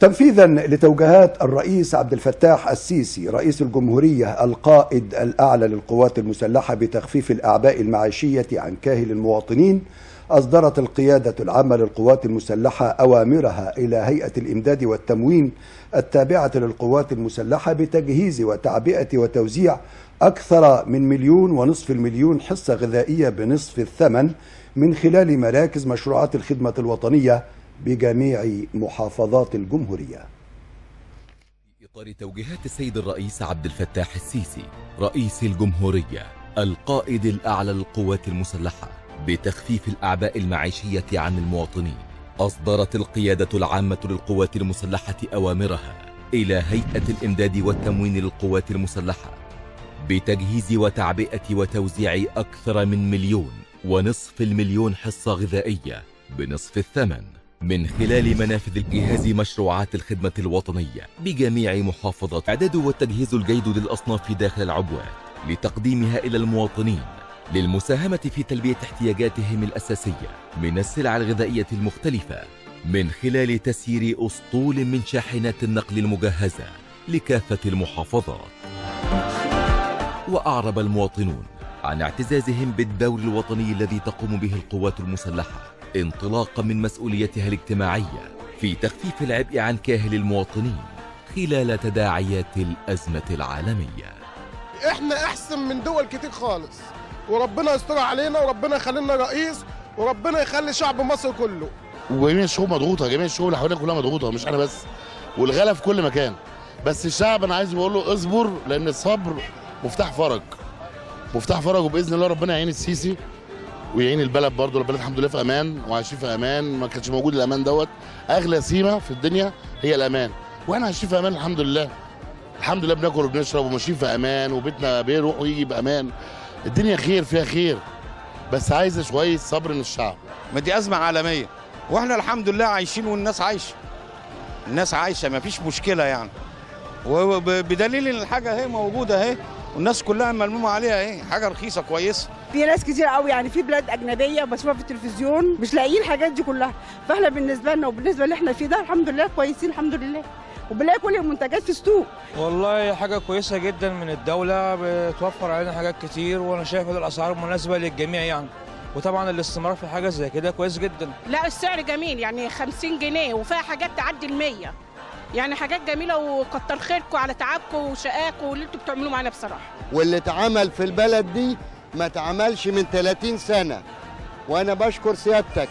تنفيذا لتوجيهات الرئيس عبد الفتاح السيسي رئيس الجمهورية القائد الأعلى للقوات المسلحة بتخفيف الأعباء المعيشية عن كاهل المواطنين، أصدرت القيادة العامة للقوات المسلحة أوامرها إلى هيئة الإمداد والتموين التابعة للقوات المسلحة بتجهيز وتعبئة وتوزيع أكثر من 1.5 مليون حصة غذائية بنصف الثمن من خلال مراكز مشروعات الخدمة الوطنية بجميع محافظات الجمهورية. في إطار توجيهات السيد الرئيس عبد الفتاح السيسي رئيس الجمهورية القائد الأعلى للقوات المسلحة بتخفيف الأعباء المعيشية عن المواطنين، أصدرت القيادة العامة للقوات المسلحة أوامرها إلى هيئة الإمداد والتموين للقوات المسلحة بتجهيز وتعبئة وتوزيع أكثر من 1.5 مليون حصة غذائية بنصف الثمن من خلال منافذ الجهاز مشروعات الخدمة الوطنية بجميع محافظات. إعداد والتجهيز الجيد للأصناف داخل العبوات لتقديمها إلى المواطنين للمساهمة في تلبية احتياجاتهم الأساسية من السلع الغذائية المختلفة من خلال تسيير أسطول من شاحنات النقل المجهزة لكافة المحافظات. وأعرب المواطنون عن اعتزازهم بالدور الوطني الذي تقوم به القوات المسلحة انطلاقا من مسؤوليتها الاجتماعية في تخفيف العبء عن كاهل المواطنين خلال تداعيات الأزمة العالمية. احنا احسن من دول كتير خالص، وربنا يستر علينا، وربنا يخلينا رئيس، وربنا يخلي شعب مصر كله. وجميع الشعوب مضغوطه، جميع الشعوب اللي حوالينا كلها مضغوطه، مش احنا بس، والغلا في كل مكان. بس الشعب انا عايز بقول له اصبر، لان الصبر مفتاح فرج، مفتاح فرج. وباذن الله ربنا يعين السيسي ويعين البلد برضه. البلد الحمد لله في امان وعايشين في امان، ما كانش موجود الامان دوت. اغلى سيمه في الدنيا هي الامان، واحنا عايشين في امان الحمد لله. الحمد لله بناكل وبنشرب وماشيين في امان، وبيتنا بيروح ويجي بامان. الدنيا خير، فيها خير، بس عايزه شويه صبر من الشعب. ما دي ازمه عالميه، واحنا الحمد لله عايشين والناس عايشه. الناس عايشه ما فيش مشكله يعني، وبدليل ان الحاجه اهي موجوده اهي والناس كلها ملمومه عليها اهي، حاجه رخيصه كويسه. في ناس كتير قوي يعني في بلاد اجنبيه بشوفها في التلفزيون مش لاقيين الحاجات دي كلها، فاحنا بالنسبه لنا وبالنسبه اللي احنا فيه ده الحمد لله كويسين الحمد لله، وبنلاقي كل المنتجات في السوق. والله حاجه كويسه جدا من الدوله، بتوفر علينا حاجات كتير، وانا شايف ان الاسعار مناسبه للجميع يعني، وطبعا الاستمرار في حاجه زي كده كويس جدا. لا السعر جميل يعني 50 جنيه وفيها حاجات تعدي ال100، يعني حاجات جميله، وكتر خيركم على تعبكم وشقاكم واللي انتوا بتعملوه معانا بصراحه. واللي اتعمل في البلد دي ما اتعملش من 30 سنه، وانا بشكر سيادتك،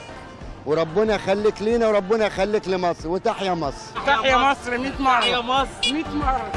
وربنا يخليك لينا وربنا يخليك لمصر، وتحيا مصر. تحيا مصر 100 مره. تحيا مصر 100 مره.